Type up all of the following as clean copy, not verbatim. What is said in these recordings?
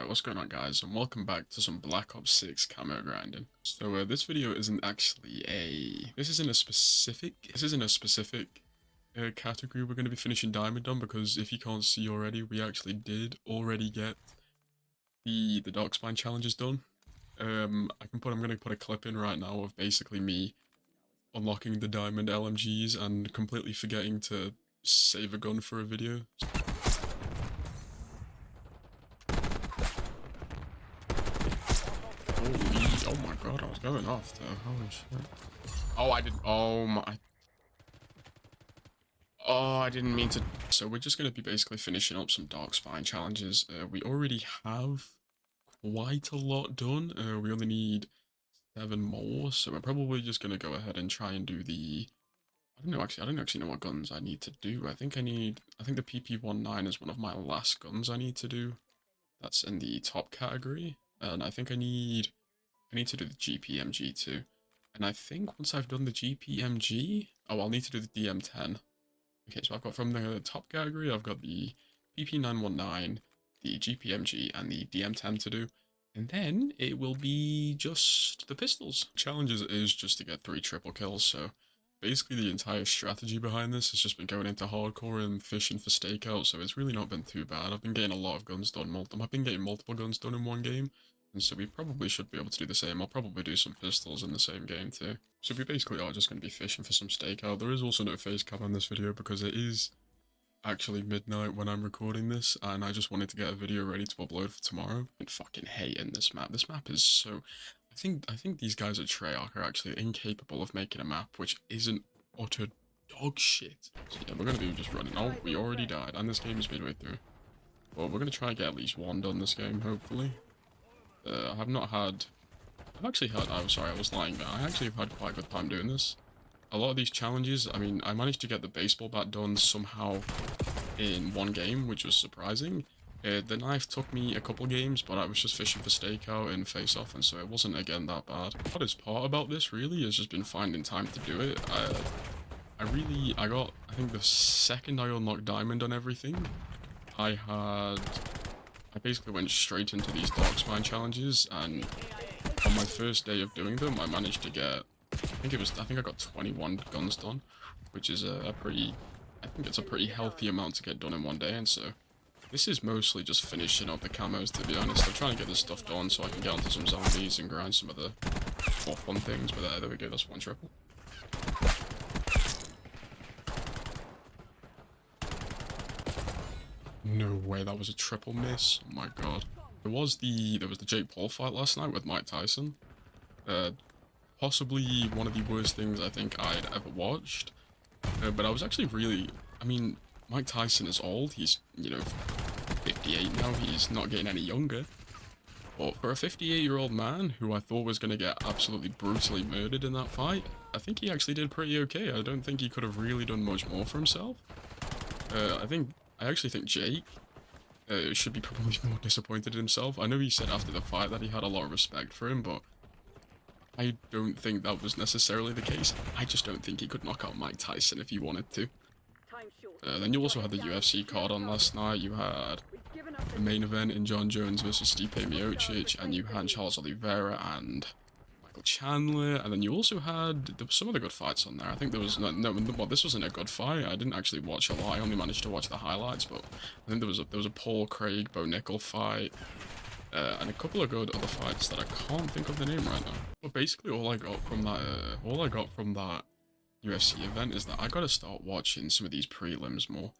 What's going on, guys, and welcome back to some Black Ops 6 camo grinding. So this video isn't actually this isn't a specific category we're going to be finishing diamond on, because if you can't see already, we actually did already get the Darkspine challenges done. I'm going to put a clip in right now of basically me unlocking the diamond LMGs and completely forgetting to save a gun for a video. Oh my god, I was going off though. Holy shit. Oh, I didn't. Oh my. Oh, I didn't mean to. So we're just going to be basically finishing up some Darkspine challenges. We already have quite a lot done. We only need 7 more, so we're probably just going to go ahead and try and do the... I don't know, actually, I don't actually know what guns I need to do. I think the PP-19 is one of my last guns I need to do. That's in the top category. And I think I need to do the GPMG too. And I think once I've done the GPMG, oh, I'll need to do the DM10. Okay, so I've got from the top category, I've got the PP919, the GPMG, and the DM10 to do. And then it will be just the pistols. Challenges is just to get 3 triple kills, so basically the entire strategy behind this has just been going into hardcore and fishing for stakeout, so it's really not been too bad. I've been getting a lot of guns done, I've been getting multiple guns done in one game, and so we probably should be able to do the same. I'll probably do some pistols in the same game too. So we basically are just going to be fishing for some stakeout. There is also no face cam on this video because it is actually midnight when I'm recording this, and I just wanted to get a video ready to upload for tomorrow. I'm fucking hating this map. This map is so... I think these guys at Treyarch are actually incapable of making a map which isn't utter dog shit. So yeah, we're going to be just running. Oh, we already died, and this game is midway through. Well, we're going to try and get at least one done this game, hopefully. I've actually had, oh sorry, I was lying there. I actually have had quite a good time doing this. A lot of these challenges, I mean, I managed to get the baseball bat done somehow in one game, which was surprising. The knife took me a couple games, but I was just fishing for stakeout and face-off, and so it wasn't, again, that bad. The hardest part about this, really, has just been finding time to do it. I think the second I unlocked diamond on everything, I basically went straight into these Darkspine challenges, and on my first day of doing them, I managed to get, I think I got 21 guns done, which is I think it's a pretty healthy amount to get done in one day, and so this is mostly just finishing up the camos, to be honest. I'm trying to get this stuff done so I can get onto some zombies and grind some of the more fun things, but there we go, that's 1 triple. No way, that was a triple miss. Oh my god. There was the Jake Paul fight last night with Mike Tyson. Possibly one of the worst things I think I'd ever watched. But I was actually really... I mean, Mike Tyson is old. He's, 58 now. He's not getting any younger. But for a 58-year-old man who I thought was going to get absolutely brutally murdered in that fight, I think he actually did pretty okay. I don't think he could have really done much more for himself. I actually think Jake should be probably more disappointed in himself. I know he said after the fight that he had a lot of respect for him, but I don't think that was necessarily the case. I just don't think he could knock out Mike Tyson if he wanted to. Then you also had the UFC card on last night. You had the main event in Jon Jones versus Stipe Miocic, and you had Charles Oliveira and Michael Chandler, and then you also had, there were some other good fights on there. I think there was, well, this wasn't a good fight. I didn't actually watch a lot. I only managed to watch the highlights, but I think there was a Paul Craig, Bo Nickel fight. And a couple of good other fights that I can't think of the name right now. But basically all I got from that UFC event is that I gotta start watching some of these prelims more.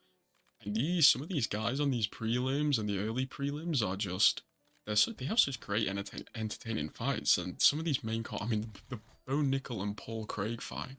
And some of these guys on these prelims and the early prelims are just, they have such great entertaining fights, and some of these the Bo Nickel and Paul Craig fight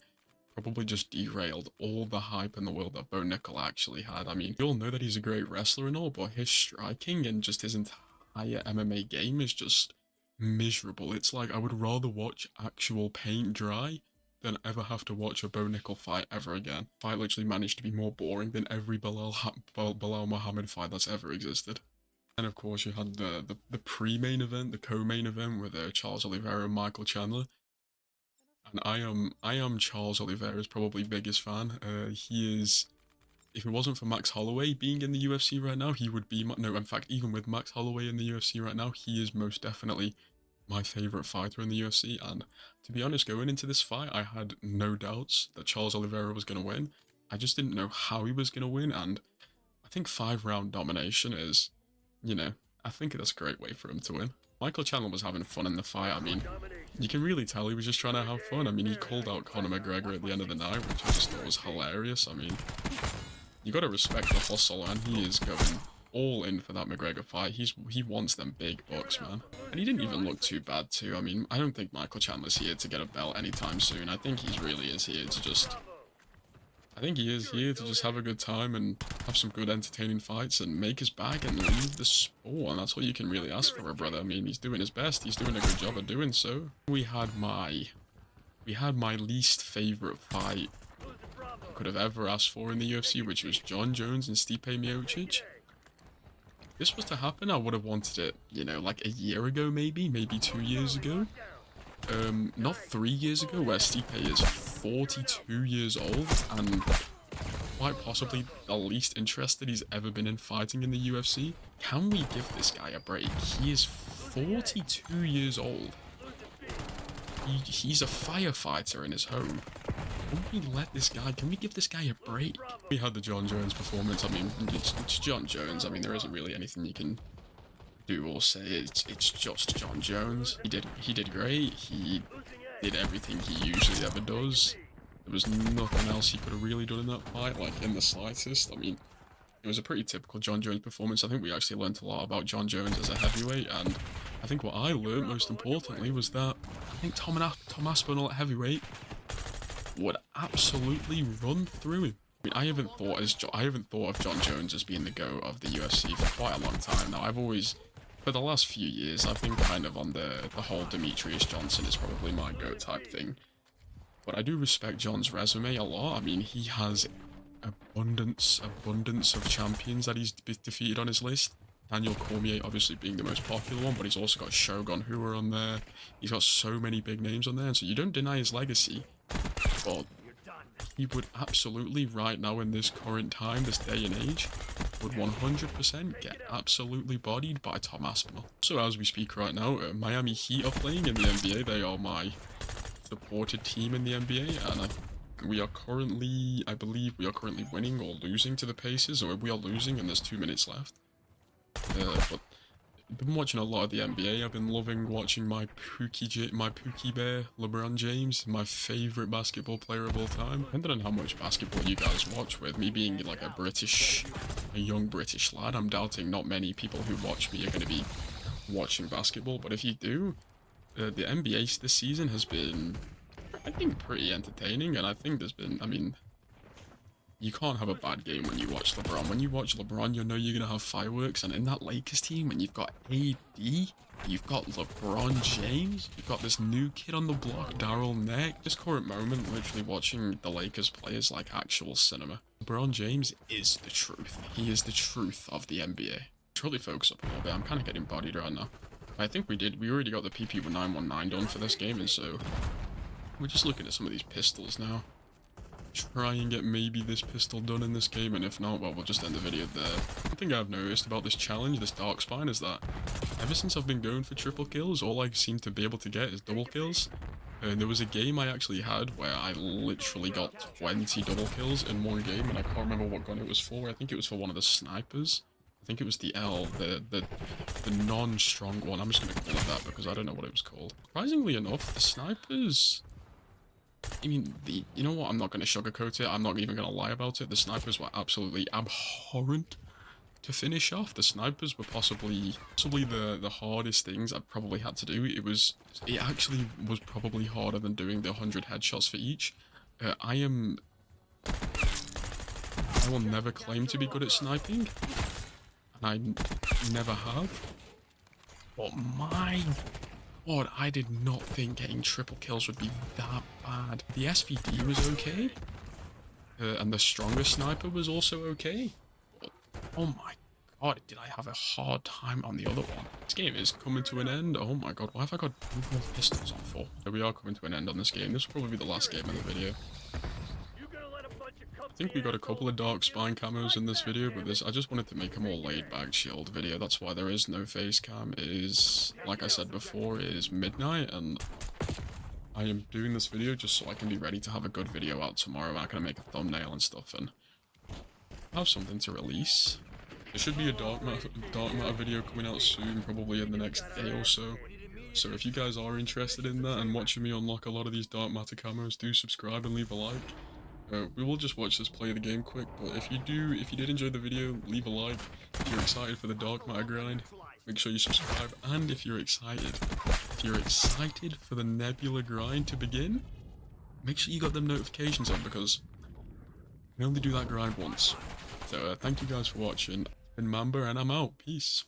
probably just derailed all the hype in the world that Bo Nickel actually had. I mean, we all know that he's a great wrestler and all, but his striking and just his entire MMA game is just miserable. It's like I would rather watch actual paint dry than ever have to watch a Bo Nickel fight ever again. Fight literally managed to be more boring than every Bilal Muhammad fight that's ever existed. And of course you had the pre-main event, the co-main event with Charles Oliveira and Michael Chandler. And I am Charles Oliveira's probably biggest fan. if it wasn't for Max Holloway being in the UFC right now, he would be no, in fact, even with Max Holloway in the UFC right now, he is most definitely my favorite fighter in the UFC. And to be honest, going into this fight, I had no doubts that Charles Oliveira was going to win. I just didn't know how he was going to win, and I think 5-round domination is, you know, I think that's a great way for him to win. Michael Chandler was having fun in the fight. I mean, you can really tell he was just trying to have fun. I mean, he called out Conor McGregor at the end of the night, which I just thought was hilarious. I mean, you got to respect the hustle, and he is going all in for that McGregor fight. He wants them big bucks, man. And he didn't even look too bad too. I mean, I don't think Michael Chandler's here to get a belt anytime soon. I think he really is here to just... I think he is here to just have a good time and have some good entertaining fights and make his bag and leave the sport. And that's all you can really ask for a brother. I mean, he's doing his best. He's doing a good job of doing so. We had my least favorite fight I could have ever asked for in the UFC, which was Jon Jones and Stipe Miocic. If this was to happen, I would have wanted it, you know, like a year ago, maybe 2 years ago. Not 3 years ago, where Stipe is 42 years old and quite possibly the least interested he's ever been in fighting in the UFC. Can we give this guy a break? He is 42 years old. He's a firefighter in his home. Can we let this guy, can we give this guy a break? We had the Jon Jones performance. I mean, it's Jon Jones. I mean, there isn't really anything you can do or say. It's just Jon Jones. He did great. He did everything he usually ever does. There was nothing else he could have really done in that fight, like in the slightest. I mean, it was a pretty typical Jon Jones performance. I think we actually learned a lot about Jon Jones as a heavyweight, and I think what I learned most importantly was that I think Tom Aspinall at heavyweight would absolutely run through him. I mean, I haven't thought of Jon Jones as being the GOAT of the UFC for quite a long time now. I've always, for the last few years, I've been kind of on the whole Demetrius Johnson is probably my GOAT type thing. But I do respect Jon's resume a lot. I mean, he has abundance of champions that he's defeated on his list. Daniel Cormier obviously being the most popular one, but he's also got Shogun Rua on there. He's got so many big names on there, and so you don't deny his legacy. But he would absolutely, right now in this current time, this day and age, would 100% get absolutely bodied by Tom Aspinall. So as we speak right now, Miami Heat are playing in the NBA. They are my supported team in the NBA, and we are currently, I believe we are currently winning or losing to the Pacers, or we are losing and there's 2 minutes left. But I've been watching a lot of the NBA. I've been loving watching my Pookie Bear, LeBron James, my favorite basketball player of all time. Depending on how much basketball you guys watch, with me being like a young British lad, I'm doubting not many people who watch me are going to be watching basketball. But if you do, the NBA this season has been, I think, pretty entertaining, and I think there's been, I mean, you can't have a bad game when you watch LeBron. When you watch LeBron, you know you're going to have fireworks, and in that Lakers team, when you've got AD, you've got LeBron James, you've got this new kid on the block, Darryl Neck. This current moment, literally watching the Lakers play is like actual cinema. LeBron James is the truth. He is the truth of the NBA. Truly focus up a little bit. I'm kind of getting bodied right now. I think we already got the PP919 done for this game, and so we're just looking at some of these pistols now. Try and get maybe this pistol done in this game, and if not, well, we'll just end the video there. One thing I've noticed about this challenge, this Darkspine, is that ever since I've been going for triple kills, all I seem to be able to get is double kills. And there was a game I actually had where I literally got 20 double kills in one game, and I can't remember what gun it was for. I think it was for one of the snipers. I think it was the L, the non-strong one. I'm just going to call it that because I don't know what it was called. Surprisingly enough, the snipers... I mean, you know what, I'm not going to sugarcoat it, I'm not even going to lie about it. The snipers were absolutely abhorrent to finish off. The snipers were possibly the hardest things I've probably had to do. It actually was probably harder than doing the 100 headshots for each. I will never claim to be good at sniping, and I never have. But my God, I did not think getting triple kills would be that bad. The SVD was okay, and the strongest sniper was also okay. But, oh my God, did I have a hard time on the other one. This game is coming to an end. Oh my God, why have I got more pistols on for? So we are coming to an end on this game. This will probably be the last game of the video. think we got a couple of dark spine camos in this video, but I just wanted to make a more laid back shield video. That's why there is no face cam. It is, like I said before, it is midnight, and I am doing this video just so I can be ready to have a good video out tomorrow. I can make a thumbnail and stuff and have something to release. There should be a dark matter video coming out soon, probably in the next day or so. So if you guys are interested in that and watching me unlock a lot of these dark matter camos, do subscribe and leave a like. We will just watch this play the game quick, but if you did enjoy the video, leave a like. If you're excited for the dark matter grind, make sure you subscribe. And if you're excited for the Nebula grind to begin, make sure you got them notifications on, because we only do that grind once. So thank you guys for watching. It's been Mamba, and I'm out. Peace.